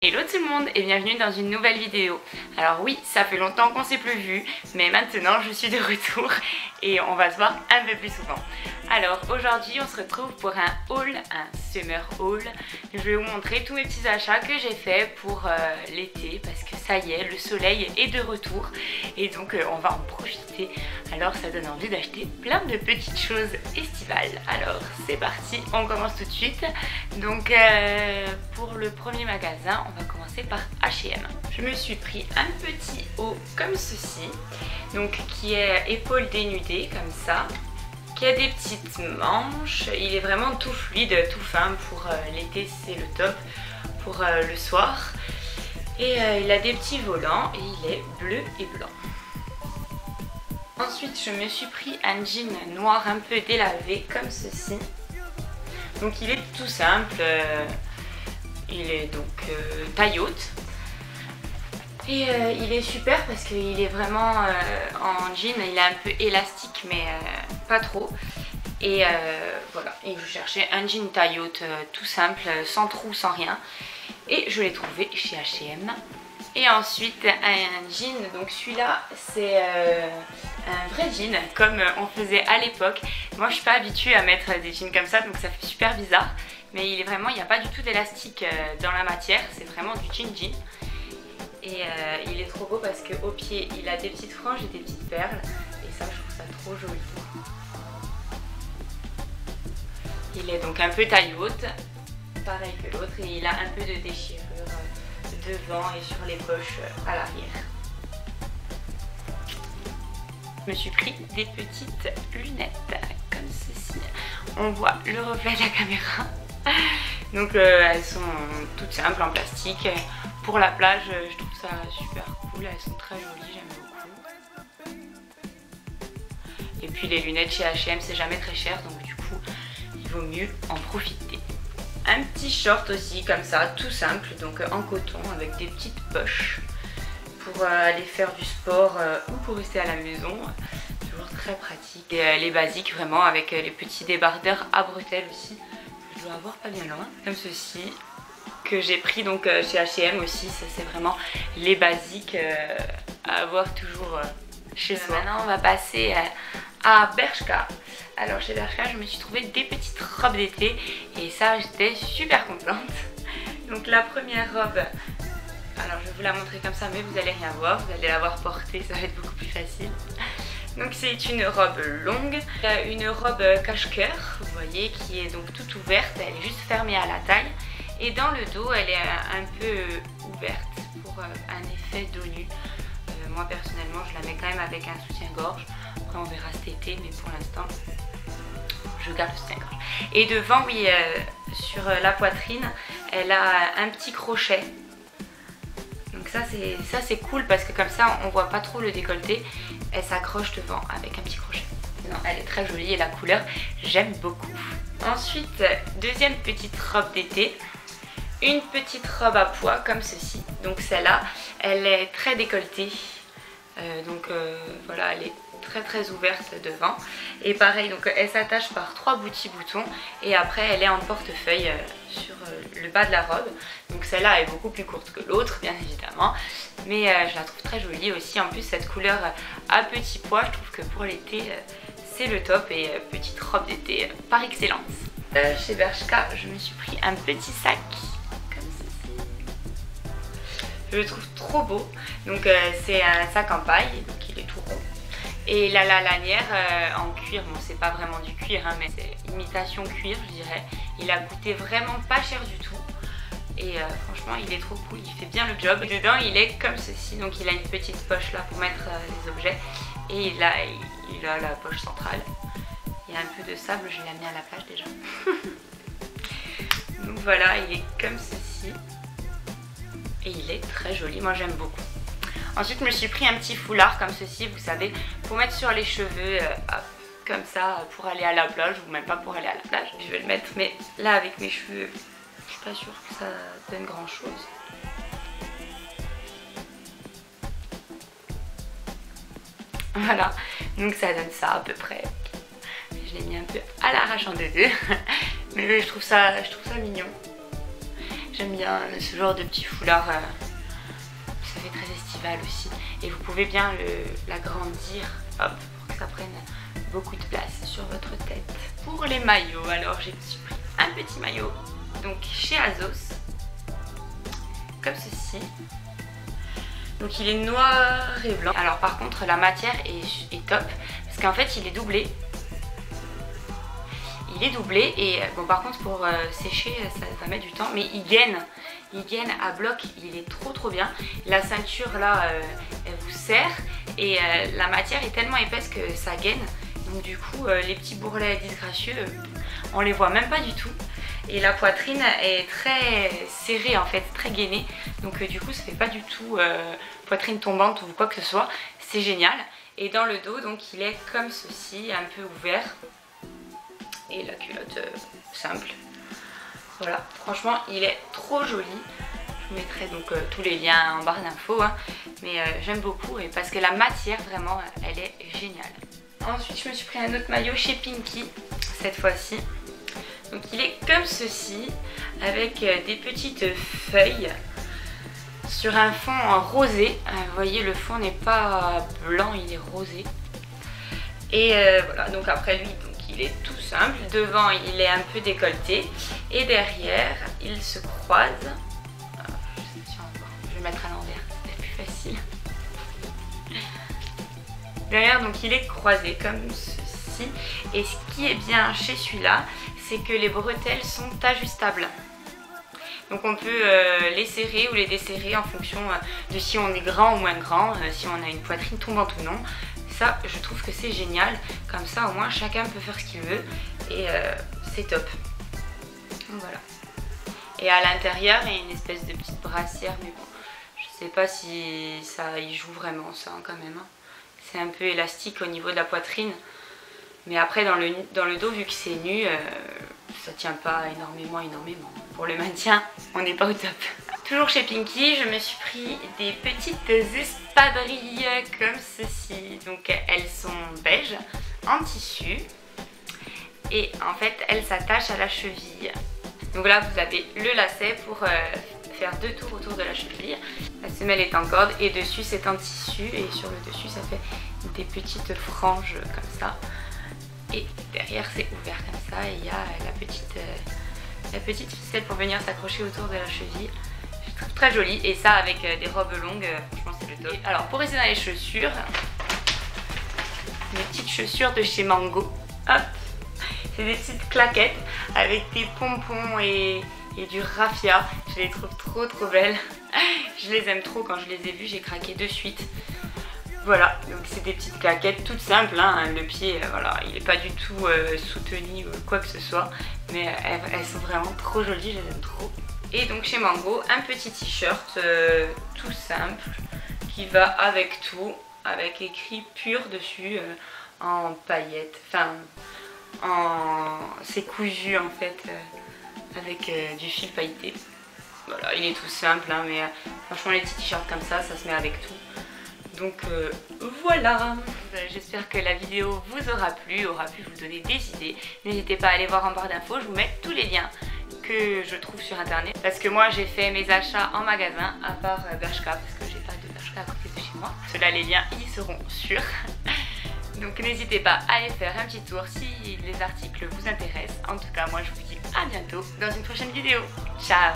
Hello tout le monde et bienvenue dans une nouvelle vidéo. Alors oui, ça fait longtemps qu'on s'est plus vu, mais maintenant je suis de retour et on va se voir un peu plus souvent. Alors aujourd'hui on se retrouve pour un haul, un summer haul. Je vais vous montrer tous mes petits achats que j'ai fait pour l'été parce que ça y est, le soleil est de retour et donc on va en profiter. Alors ça donne envie d'acheter plein de petites choses estivales. Alors c'est parti, on commence tout de suite. Donc pour le premier magasin, on va commencer par H&M. Je me suis pris un petit haut comme ceci, donc qui est épaule dénudée comme ça, qui a des petites manches. Il est vraiment tout fluide, tout fin pour l'été, c'est le top pour le soir. Et il a des petits volants et il est bleu et blanc. Ensuite, je me suis pris un jean noir un peu délavé comme ceci. Donc il est tout simple, il est donc taille haute. Et il est super parce qu'il est vraiment en jean, il est un peu élastique mais pas trop. Et voilà, et je cherchais un jean taille haute tout simple, sans trou, sans rien. Et je l'ai trouvé chez H&M. Et ensuite un jean, donc celui-là c'est un vrai jean comme on faisait à l'époque. Moi je suis pas habituée à mettre des jeans comme ça, donc ça fait super bizarre. Mais il est vraiment, il n'y a pas du tout d'élastique dans la matière, c'est vraiment du jean. Et il est trop beau parce qu'au pied il a des petites franges et des petites perles. Et ça je trouve ça trop joli. Il est donc un peu taille haute, pareil que l'autre, et il a un peu de déchirure devant et sur les poches à l'arrière. Je me suis pris des petites lunettes comme ceci. On voit le reflet de la caméra. Donc elles sont toutes simples en plastique. Pour la plage, je trouve ça super cool. Elles sont très jolies, j'aime beaucoup. Et puis les lunettes chez H&M, c'est jamais très cher, donc du coup, il vaut mieux en profiter. Un petit short aussi comme ça, tout simple, donc en coton avec des petites poches pour aller faire du sport ou pour rester à la maison. Toujours très pratique. Et les basiques vraiment avec les petits débardeurs à bretelles aussi. Je dois avoir pas bien loin, comme ceci, que j'ai pris donc chez H&M aussi. Ça c'est vraiment les basiques à avoir toujours chez soi. Maintenant on va passer à Bershka. Alors chez Bershka je me suis trouvé des petites robes d'été et ça j'étais super contente. Donc la première robe, alors je vais vous la montrer comme ça mais vous allez rien voir, vous allez la voir portée, ça va être beaucoup plus facile. Donc c'est une robe longue, une robe cache-cœur, vous voyez, qui est donc toute ouverte, elle est juste fermée à la taille. Et dans le dos elle est un peu ouverte pour un effet dos nu. Moi personnellement je la mets quand même avec un soutien-gorge. Après on verra cet été, mais pour l'instant je garde le soutien-gorge. Et devant, oui, sur la poitrine, elle a un petit crochet. Donc ça c'est cool parce que comme ça on voit pas trop le décolleté. Elle s'accroche devant avec un petit crochet. Non, elle est très jolie et la couleur j'aime beaucoup. Ensuite, deuxième petite robe d'été. Une petite robe à pois comme ceci. Donc celle-là, elle est très décolletée. Voilà, elle est très ouverte devant. Et pareil, donc elle s'attache par 3 petits boutons. Et après elle est en portefeuille sur le bas de la robe. Donc celle-là est beaucoup plus courte que l'autre, bien évidemment. Mais je la trouve très jolie aussi. En plus cette couleur à petits pois, je trouve que pour l'été c'est le top. Et petite robe d'été par excellence. Chez Bershka, je me suis pris un petit sac. Je le trouve trop beau. Donc c'est un sac en paille, donc il est tout rond. Et il a la lanière en cuir, bon c'est pas vraiment du cuir hein, mais c'est imitation cuir je dirais. Il a coûté vraiment pas cher du tout. Et franchement il est trop cool, il fait bien le job. Et dedans il est comme ceci, donc il a une petite poche là pour mettre les objets. Et il a la poche centrale. Il y a un peu de sable, je l'ai mis à la plage déjà. Donc voilà, il est comme ceci. Et il est très joli, moi j'aime beaucoup. Ensuite je me suis pris un petit foulard comme ceci, vous savez, pour mettre sur les cheveux, comme ça, pour aller à la plage, ou même pas pour aller à la plage. Je vais le mettre, mais là avec mes cheveux, je suis pas sûre que ça donne grand chose. Voilà, donc ça donne ça à peu près. Je l'ai mis un peu à l'arrache en deux, mais je trouve ça mignon. J'aime bien ce genre de petit foulard, ça fait très estival aussi. Et vous pouvez bien l'agrandir, hop, pour que ça prenne beaucoup de place sur votre tête. Pour les maillots, alors j'ai pris un petit maillot, donc chez Azos, comme ceci. Donc il est noir et blanc. Alors par contre la matière est top, parce qu'en fait il est doublé. Il est doublé et bon par contre pour sécher ça va mettre du temps, mais il gaine à bloc, il est trop bien. La ceinture là elle vous serre et la matière est tellement épaisse que ça gaine. Donc du coup les petits bourrelets disgracieux on les voit même pas du tout. Et la poitrine est très serrée en fait, très gainée. Donc du coup ça fait pas du tout poitrine tombante ou quoi que ce soit. C'est génial. Et dans le dos donc il est comme ceci, un peu ouvert. Et la culotte simple. Voilà, franchement il est trop joli. Je vous mettrai donc tous les liens en barre d'infos, hein. Mais j'aime beaucoup et parce que la matière vraiment elle est géniale. Ensuite je me suis pris un autre maillot chez Pinky cette fois-ci. Donc il est comme ceci avec des petites feuilles sur un fond rosé. Vous voyez le fond n'est pas blanc, il est rosé. Et voilà, donc après lui donc, il est tout simple. Devant il est un peu décolleté et derrière il se croise. Je vais mettre à l'envers, c'est plus facile. Derrière donc il est croisé comme ceci. Et ce qui est bien chez celui-là, c'est que les bretelles sont ajustables. Donc on peut les serrer ou les desserrer en fonction de si on est grand ou moins grand, si on a une poitrine tombante ou non. Ça je trouve que c'est génial, comme ça au moins chacun peut faire ce qu'il veut et c'est top. Donc voilà. Et à l'intérieur il y a une espèce de petite brassière, mais bon, je sais pas si ça y joue vraiment ça quand même. C'est un peu élastique au niveau de la poitrine. Mais après dans le dos, vu que c'est nu, ça tient pas énormément. Pour le maintien, on n'est pas au top. Toujours chez Pinky, je me suis pris des petites espadrilles comme ceci. Donc elles sont beiges, en tissu. Et en fait, elles s'attachent à la cheville. Donc là, vous avez le lacet pour faire 2 tours autour de la cheville. La semelle est en corde et dessus c'est en tissu. Et sur le dessus, ça fait des petites franges comme ça. Et derrière c'est ouvert comme ça et il y a la petite ficelle pour venir s'accrocher autour de la cheville. Je trouve très joli et ça avec des robes longues, franchement c'est le top. Alors pour rester dans les chaussures, mes petites chaussures de chez Mango. Hop, c'est des petites claquettes avec des pompons et du raffia. Je les trouve trop belles. Je les aime trop, quand je les ai vues j'ai craqué de suite. Voilà, donc c'est des petites claquettes toutes simples, hein. Le pied, voilà, il n'est pas du tout soutenu ou quoi que ce soit, mais elles sont vraiment trop jolies, je les aime trop. Et donc chez Mango, un petit t-shirt tout simple qui va avec tout, avec écrit pur dessus en paillettes, enfin c'est cousu en fait avec du fil pailleté. Voilà, il est tout simple, hein, mais franchement les petits t-shirts comme ça se met avec tout. Donc voilà, j'espère que la vidéo vous aura plu, aura pu vous donner des idées. N'hésitez pas à aller voir en barre d'infos, je vous mets tous les liens que je trouve sur internet. Parce que moi j'ai fait mes achats en magasin, à part Bershka, parce que j'ai pas de Bershka à côté de chez moi. Ceux-là, les liens y seront sûrs. Donc n'hésitez pas à aller faire un petit tour si les articles vous intéressent. En tout cas, moi je vous dis à bientôt dans une prochaine vidéo. Ciao!